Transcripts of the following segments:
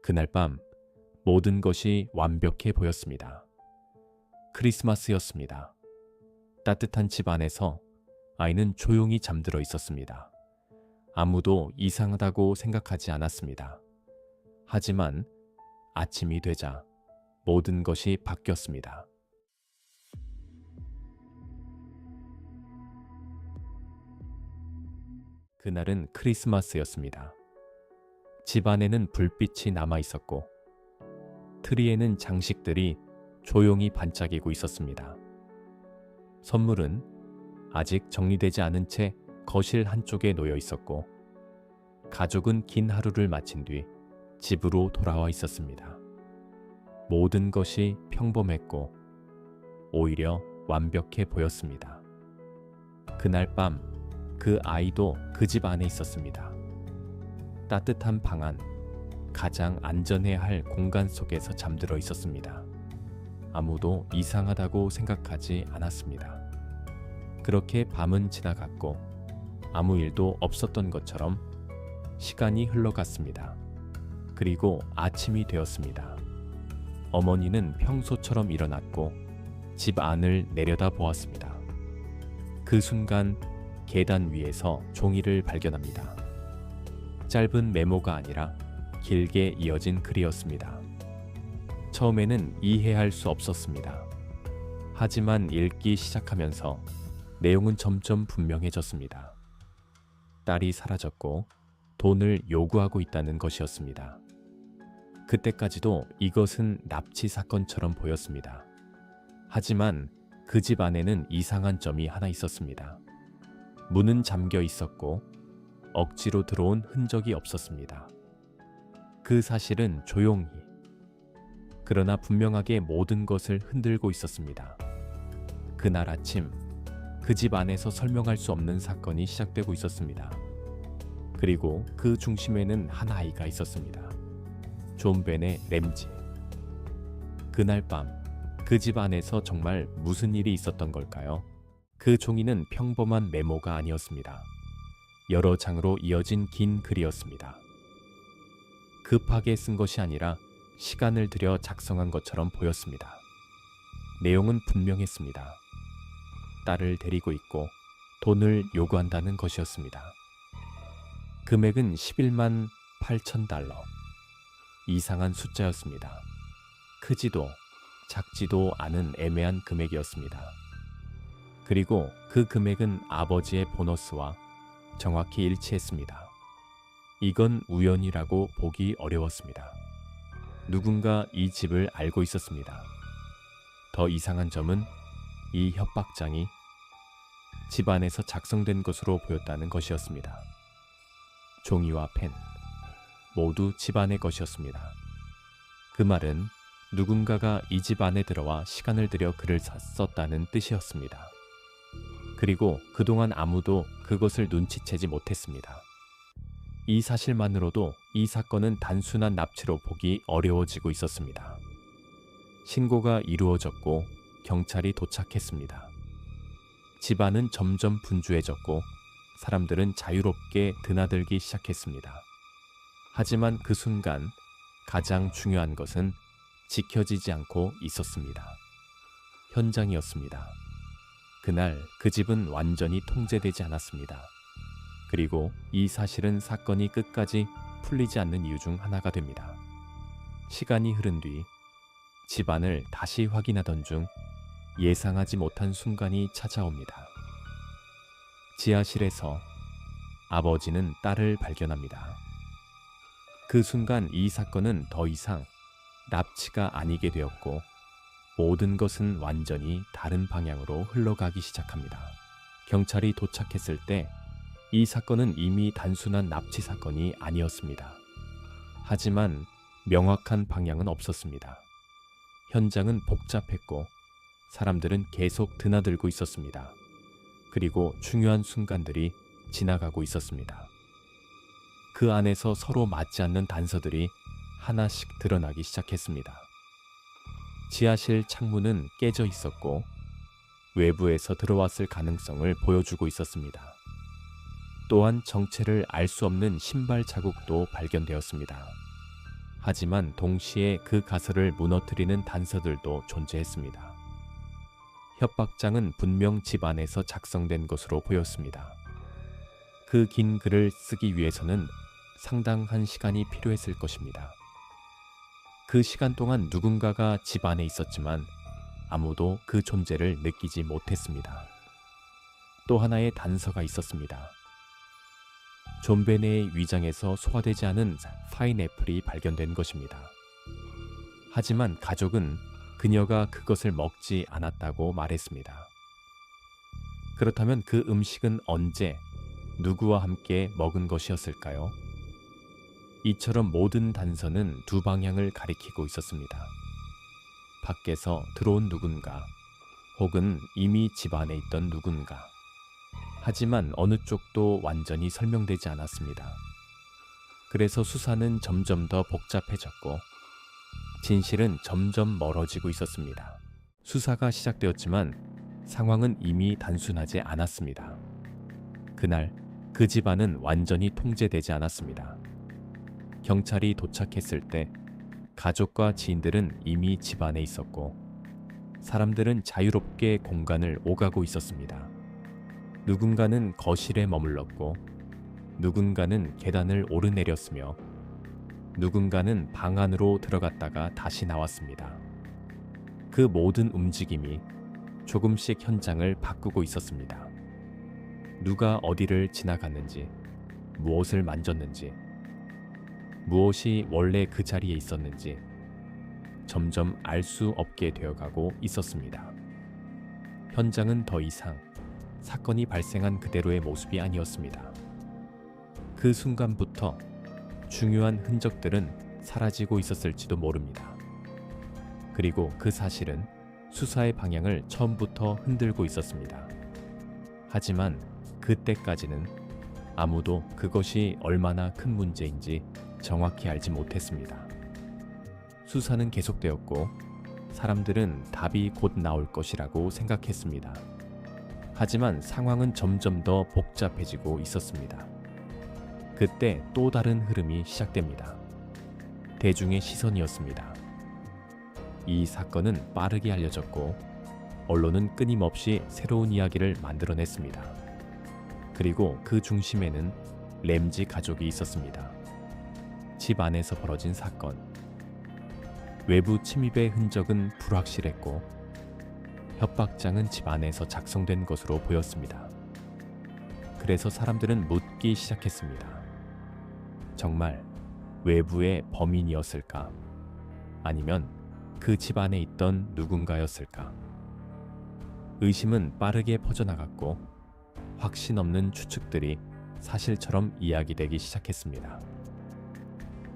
그날 밤 모든 것이 완벽해 보였습니다. 크리스마스였습니다. 따뜻한 집 안에서 아이는 조용히 잠들어 있었습니다. 아무도 이상하다고 생각하지 않았습니다. 하지만 아침이 되자 모든 것이 바뀌었습니다. 그날은 크리스마스였습니다. 집 안에는 불빛이 남아 있었고 트리에는 장식들이 조용히 반짝이고 있었습니다. 선물은 아직 정리되지 않은 채 거실 한쪽에 놓여 있었고 가족은 긴 하루를 마친 뒤 집으로 돌아와 있었습니다. 모든 것이 평범했고 오히려 완벽해 보였습니다. 그날 밤 그 아이도 그 집 안에 있었습니다. 따뜻한 방 안, 가장 안전해야 할 공간 속에서 잠들어 있었습니다. 아무도 이상하다고 생각하지 않았습니다. 그렇게 밤은 지나갔고 아무 일도 없었던 것처럼 시간이 흘러갔습니다. 그리고 아침이 되었습니다. 어머니는 평소처럼 일어났고 집 안을 내려다 보았습니다. 그 순간 계단 위에서 종이를 발견합니다. 짧은 메모가 아니라 길게 이어진 글이었습니다. 처음에는 이해할 수 없었습니다. 하지만 읽기 시작하면서 내용은 점점 분명해졌습니다. 딸이 사라졌고 돈을 요구하고 있다는 것이었습니다. 그때까지도 이것은 납치 사건처럼 보였습니다. 하지만 그 집 안에는 이상한 점이 하나 있었습니다. 문은 잠겨 있었고 억지로 들어온 흔적이 없었습니다. 그 사실은 조용히, 그러나 분명하게 모든 것을 흔들고 있었습니다. 그날 아침, 그 집 안에서 설명할 수 없는 사건이 시작되고 있었습니다. 그리고 그 중심에는 한 아이가 있었습니다. 존 벤의 램지. 그날 밤, 그 집 안에서 정말 무슨 일이 있었던 걸까요? 그 종이는 평범한 메모가 아니었습니다. 여러 장으로 이어진 긴 글이었습니다. 급하게 쓴 것이 아니라 시간을 들여 작성한 것처럼 보였습니다. 내용은 분명했습니다. 딸을 데리고 있고 돈을 요구한다는 것이었습니다. 금액은 11만 8천 달러. 이상한 숫자였습니다. 크지도 작지도 않은 애매한 금액이었습니다. 그리고 그 금액은 아버지의 보너스와 정확히 일치했습니다. 이건 우연이라고 보기 어려웠습니다. 누군가 이 집을 알고 있었습니다. 더 이상한 점은 이 협박장이 집 안에서 작성된 것으로 보였다는 것이었습니다. 종이와 펜, 모두 집 안의 것이었습니다. 그 말은 누군가가 이 집 안에 들어와 시간을 들여 글을 썼다는 뜻이었습니다. 그리고 그동안 아무도 그것을 눈치채지 못했습니다. 이 사실만으로도 이 사건은 단순한 납치로 보기 어려워지고 있었습니다. 신고가 이루어졌고 경찰이 도착했습니다. 집안은 점점 분주해졌고 사람들은 자유롭게 드나들기 시작했습니다. 하지만 그 순간 가장 중요한 것은 지켜지지 않고 있었습니다. 현장이었습니다. 그날 그 집은 완전히 통제되지 않았습니다. 그리고 이 사실은 사건이 끝까지 풀리지 않는 이유 중 하나가 됩니다. 시간이 흐른 뒤 집안을 다시 확인하던 중 예상하지 못한 순간이 찾아옵니다. 지하실에서 아버지는 딸을 발견합니다. 그 순간 이 사건은 더 이상 납치가 아니게 되었고 모든 것은 완전히 다른 방향으로 흘러가기 시작합니다. 경찰이 도착했을 때 이 사건은 이미 단순한 납치 사건이 아니었습니다. 하지만 명확한 방향은 없었습니다. 현장은 복잡했고 사람들은 계속 드나들고 있었습니다. 그리고 중요한 순간들이 지나가고 있었습니다. 그 안에서 서로 맞지 않는 단서들이 하나씩 드러나기 시작했습니다. 지하실 창문은 깨져 있었고 외부에서 들어왔을 가능성을 보여주고 있었습니다. 또한 정체를 알 수 없는 신발 자국도 발견되었습니다. 하지만 동시에 그 가설을 무너뜨리는 단서들도 존재했습니다. 협박장은 분명 집 안에서 작성된 것으로 보였습니다. 그 긴 글을 쓰기 위해서는 상당한 시간이 필요했을 것입니다. 그 시간 동안 누군가가 집 안에 있었지만 아무도 그 존재를 느끼지 못했습니다. 또 하나의 단서가 있었습니다. 존 베네의 위장에서 소화되지 않은 파인애플이 발견된 것입니다. 하지만 가족은 그녀가 그것을 먹지 않았다고 말했습니다. 그렇다면 그 음식은 언제, 누구와 함께 먹은 것이었을까요? 이처럼 모든 단서는 두 방향을 가리키고 있었습니다. 밖에서 들어온 누군가, 혹은 이미 집 안에 있던 누군가. 하지만 어느 쪽도 완전히 설명되지 않았습니다. 그래서 수사는 점점 더 복잡해졌고 진실은 점점 멀어지고 있었습니다. 수사가 시작되었지만 상황은 이미 단순하지 않았습니다. 그날 그 집안은 완전히 통제되지 않았습니다. 경찰이 도착했을 때 가족과 지인들은 이미 집 안에 있었고 사람들은 자유롭게 공간을 오가고 있었습니다. 누군가는 거실에 머물렀고 누군가는 계단을 오르내렸으며 누군가는 방 안으로 들어갔다가 다시 나왔습니다. 그 모든 움직임이 조금씩 현장을 바꾸고 있었습니다. 누가 어디를 지나갔는지, 무엇을 만졌는지, 무엇이 원래 그 자리에 있었는지 점점 알 수 없게 되어가고 있었습니다. 현장은 더 이상 사건이 발생한 그대로의 모습이 아니었습니다. 그 순간부터 중요한 흔적들은 사라지고 있었을지도 모릅니다. 그리고 그 사실은 수사의 방향을 처음부터 흔들고 있었습니다. 하지만 그때까지는 아무도 그것이 얼마나 큰 문제인지 정확히 알지 못했습니다. 수사는 계속되었고 사람들은 답이 곧 나올 것이라고 생각했습니다. 하지만 상황은 점점 더 복잡해지고 있었습니다. 그때 또 다른 흐름이 시작됩니다. 대중의 시선이었습니다. 이 사건은 빠르게 알려졌고 언론은 끊임없이 새로운 이야기를 만들어냈습니다. 그리고 그 중심에는 램지 가족이 있었습니다. 집 안에서 벌어진 사건. 외부 침입의 흔적은 불확실했고 협박장은 집 안에서 작성된 것으로 보였습니다. 그래서 사람들은 묻기 시작했습니다. 정말 외부의 범인이었을까? 아니면 그 집 안에 있던 누군가였을까? 의심은 빠르게 퍼져나갔고 확신 없는 추측들이 사실처럼 이야기되기 시작했습니다.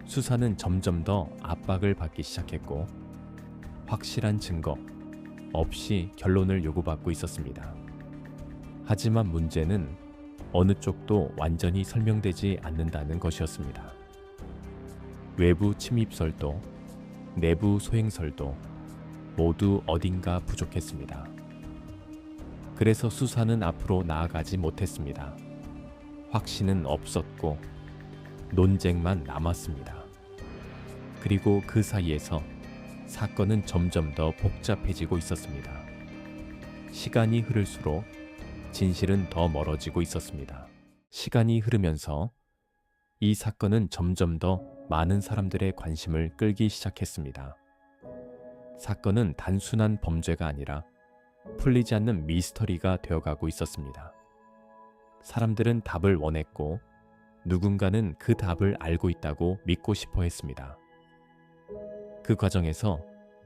수사는 점점 더 압박을 받기 시작했고 확실한 증거 없이 결론을 요구받고 있었습니다. 하지만 문제는 어느 쪽도 완전히 설명되지 않는다는 것이었습니다. 외부 침입설도 내부 소행설도 모두 어딘가 부족했습니다. 그래서 수사는 앞으로 나아가지 못했습니다. 확신은 없었고 논쟁만 남았습니다. 그리고 그 사이에서 사건은 점점 더 복잡해지고 있었습니다. 시간이 흐를수록 진실은 더 멀어지고 있었습니다. 시간이 흐르면서 이 사건은 점점 더 많은 사람들의 관심을 끌기 시작했습니다. 사건은 단순한 범죄가 아니라 풀리지 않는 미스터리가 되어가고 있었습니다. 사람들은 답을 원했고 누군가는 그 답을 알고 있다고 믿고 싶어 했습니다. 그 과정에서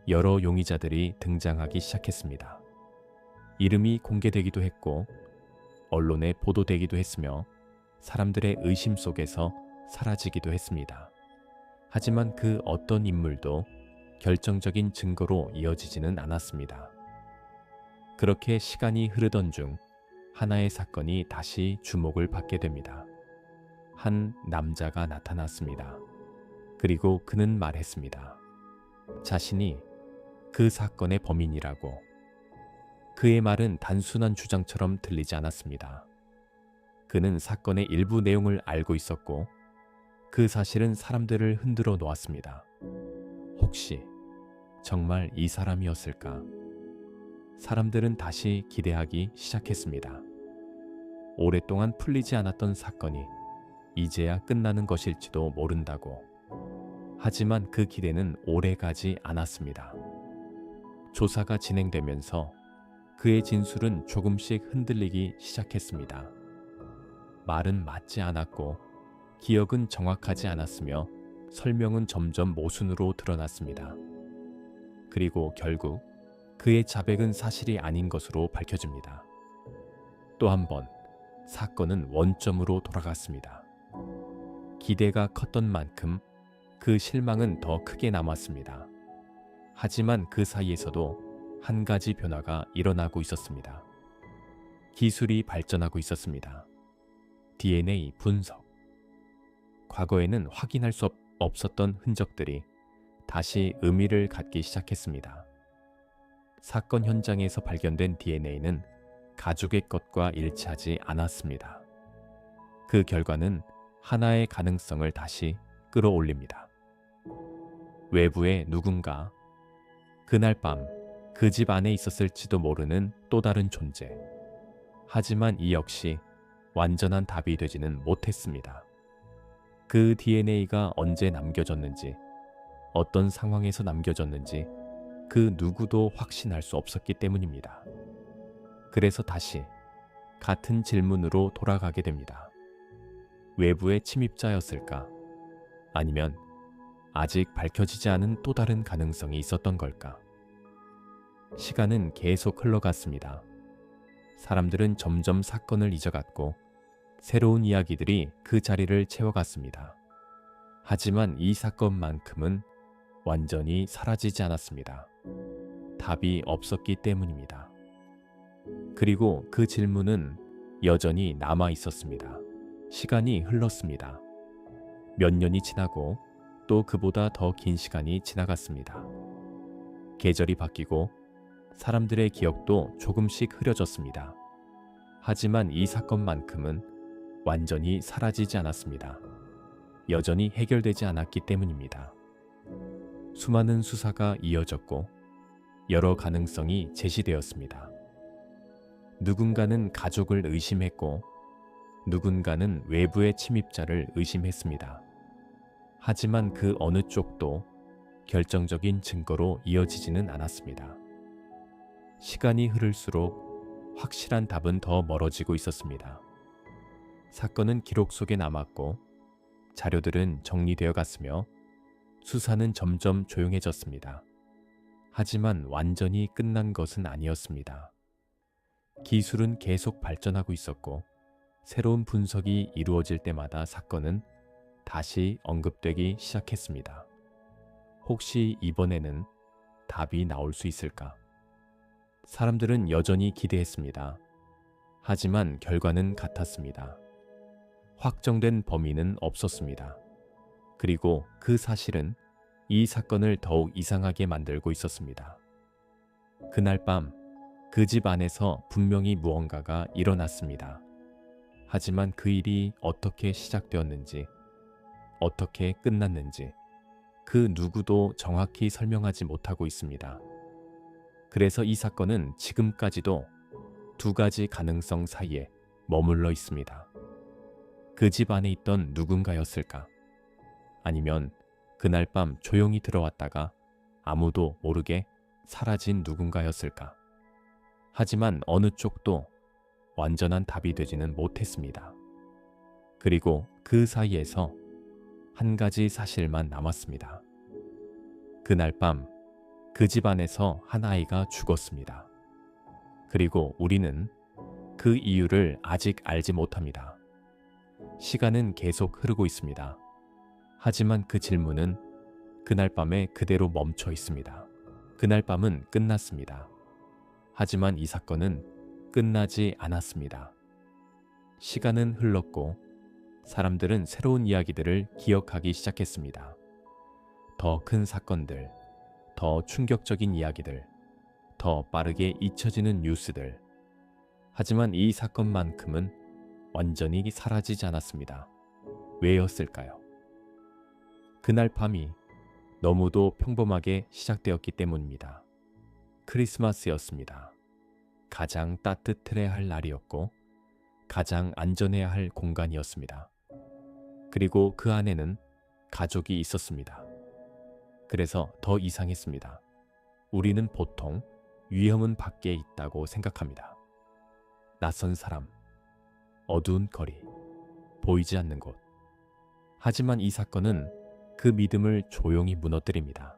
여러 용의자들이 등장하기 시작했습니다. 이름이 공개되기도 했고 언론에 보도되기도 했으며 사람들의 의심 속에서 사라지기도 했습니다. 하지만 그 어떤 인물도 결정적인 증거로 이어지지는 않았습니다. 그렇게 시간이 흐르던 중 하나의 사건이 다시 주목을 받게 됩니다. 한 남자가 나타났습니다. 그리고 그는 말했습니다. 자신이 그 사건의 범인이라고. 그의 말은 단순한 주장처럼 들리지 않았습니다. 그는 사건의 일부 내용을 알고 있었고 그 사실은 사람들을 흔들어 놓았습니다. 혹시 정말 이 사람이었을까? 사람들은 다시 기대하기 시작했습니다. 오랫동안 풀리지 않았던 사건이 이제야 끝나는 것일지도 모른다고. 하지만 그 기대는 오래가지 않았습니다. 조사가 진행되면서 그의 진술은 조금씩 흔들리기 시작했습니다. 말은 맞지 않았고 기억은 정확하지 않았으며 설명은 점점 모순으로 드러났습니다. 그리고 결국 그의 자백은 사실이 아닌 것으로 밝혀집니다. 또 한 번 사건은 원점으로 돌아갔습니다. 기대가 컸던 만큼 그 실망은 더 크게 남았습니다. 하지만 그 사이에서도 한 가지 변화가 일어나고 있었습니다. 기술이 발전하고 있었습니다. DNA 분석. 과거에는 확인할 수 없었던 흔적들이 다시 의미를 갖기 시작했습니다. 사건 현장에서 발견된 DNA는 가족의 것과 일치하지 않았습니다. 그 결과는 하나의 가능성을 다시 끌어올립니다. 외부의 누군가, 그날 밤 그 집 안에 있었을지도 모르는 또 다른 존재. 하지만 이 역시 완전한 답이 되지는 못했습니다. 그 DNA가 언제 남겨졌는지, 어떤 상황에서 남겨졌는지 그 누구도 확신할 수 없었기 때문입니다. 그래서 다시 같은 질문으로 돌아가게 됩니다. 외부의 침입자였을까? 아니면 아직 밝혀지지 않은 또 다른 가능성이 있었던 걸까? 시간은 계속 흘러갔습니다. 사람들은 점점 사건을 잊어갔고 새로운 이야기들이 그 자리를 채워갔습니다. 하지만 이 사건만큼은 완전히 사라지지 않았습니다. 답이 없었기 때문입니다. 그리고 그 질문은 여전히 남아 있었습니다. 시간이 흘렀습니다. 몇 년이 지나고 또 그보다 더 긴 시간이 지나갔습니다. 계절이 바뀌고 사람들의 기억도 조금씩 흐려졌습니다. 하지만 이 사건만큼은 완전히 사라지지 않았습니다. 여전히 해결되지 않았기 때문입니다. 수많은 수사가 이어졌고 여러 가능성이 제시되었습니다. 누군가는 가족을 의심했고 누군가는 외부의 침입자를 의심했습니다. 하지만 그 어느 쪽도 결정적인 증거로 이어지지는 않았습니다. 시간이 흐를수록 확실한 답은 더 멀어지고 있었습니다. 사건은 기록 속에 남았고 자료들은 정리되어 갔으며 수사는 점점 조용해졌습니다. 하지만 완전히 끝난 것은 아니었습니다. 기술은 계속 발전하고 있었고 새로운 분석이 이루어질 때마다 사건은 다시 언급되기 시작했습니다. 혹시 이번에는 답이 나올 수 있을까? 사람들은 여전히 기대했습니다. 하지만 결과는 같았습니다. 확정된 범인은 없었습니다. 그리고 그 사실은 이 사건을 더욱 이상하게 만들고 있었습니다. 그날 밤 그 집 안에서 분명히 무언가가 일어났습니다. 하지만 그 일이 어떻게 시작되었는지, 어떻게 끝났는지 그 누구도 정확히 설명하지 못하고 있습니다. 그래서 이 사건은 지금까지도 두 가지 가능성 사이에 머물러 있습니다. 그 집 안에 있던 누군가였을까? 아니면 그날 밤 조용히 들어왔다가 아무도 모르게 사라진 누군가였을까? 하지만 어느 쪽도 완전한 답이 되지는 못했습니다. 그리고 그 사이에서 한 가지 사실만 남았습니다. 그날 밤 그 집 안에서 한 아이가 죽었습니다. 그리고 우리는 그 이유를 아직 알지 못합니다. 시간은 계속 흐르고 있습니다. 하지만 그 질문은 그날 밤에 그대로 멈춰 있습니다. 그날 밤은 끝났습니다. 하지만 이 사건은 끝나지 않았습니다. 시간은 흘렀고 사람들은 새로운 이야기들을 기억하기 시작했습니다. 더 큰 사건들, 더 충격적인 이야기들, 더 빠르게 잊혀지는 뉴스들. 하지만 이 사건만큼은 완전히 사라지지 않았습니다. 왜였을까요? 그날 밤이 너무도 평범하게 시작되었기 때문입니다. 크리스마스였습니다. 가장 따뜻해야 할 날이었고 가장 안전해야 할 공간이었습니다. 그리고 그 안에는 가족이 있었습니다. 그래서 더 이상했습니다. 우리는 보통 위험은 밖에 있다고 생각합니다. 낯선 사람, 어두운 거리, 보이지 않는 곳. 하지만 이 사건은 그 믿음을 조용히 무너뜨립니다.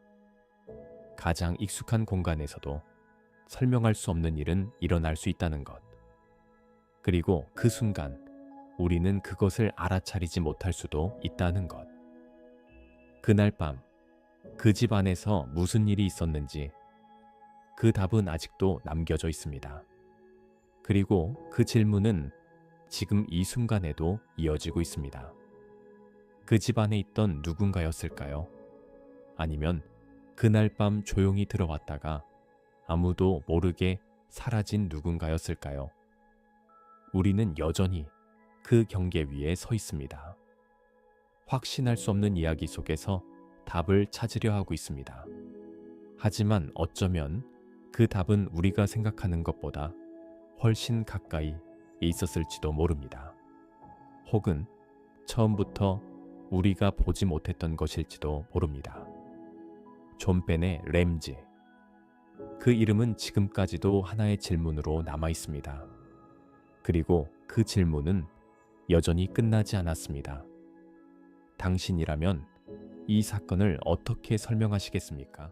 가장 익숙한 공간에서도 설명할 수 없는 일은 일어날 수 있다는 것. 그리고 그 순간 우리는 그것을 알아차리지 못할 수도 있다는 것. 그날 밤, 그 집 안에서 무슨 일이 있었는지 그 답은 아직도 남겨져 있습니다. 그리고 그 질문은 지금 이 순간에도 이어지고 있습니다. 그 집 안에 있던 누군가였을까요? 아니면 그날 밤 조용히 들어왔다가 아무도 모르게 사라진 누군가였을까요? 우리는 여전히 그 경계 위에 서 있습니다. 확신할 수 없는 이야기 속에서 답을 찾으려 하고 있습니다. 하지만 어쩌면 그 답은 우리가 생각하는 것보다 훨씬 가까이 있었을지도 모릅니다. 혹은 처음부터 우리가 보지 못했던 것일지도 모릅니다. 존 벤의 램지. 그 이름은 지금까지도 하나의 질문으로 남아 있습니다. 그리고 그 질문은 여전히 끝나지 않았습니다. 당신이라면 이 사건을 어떻게 설명하시겠습니까?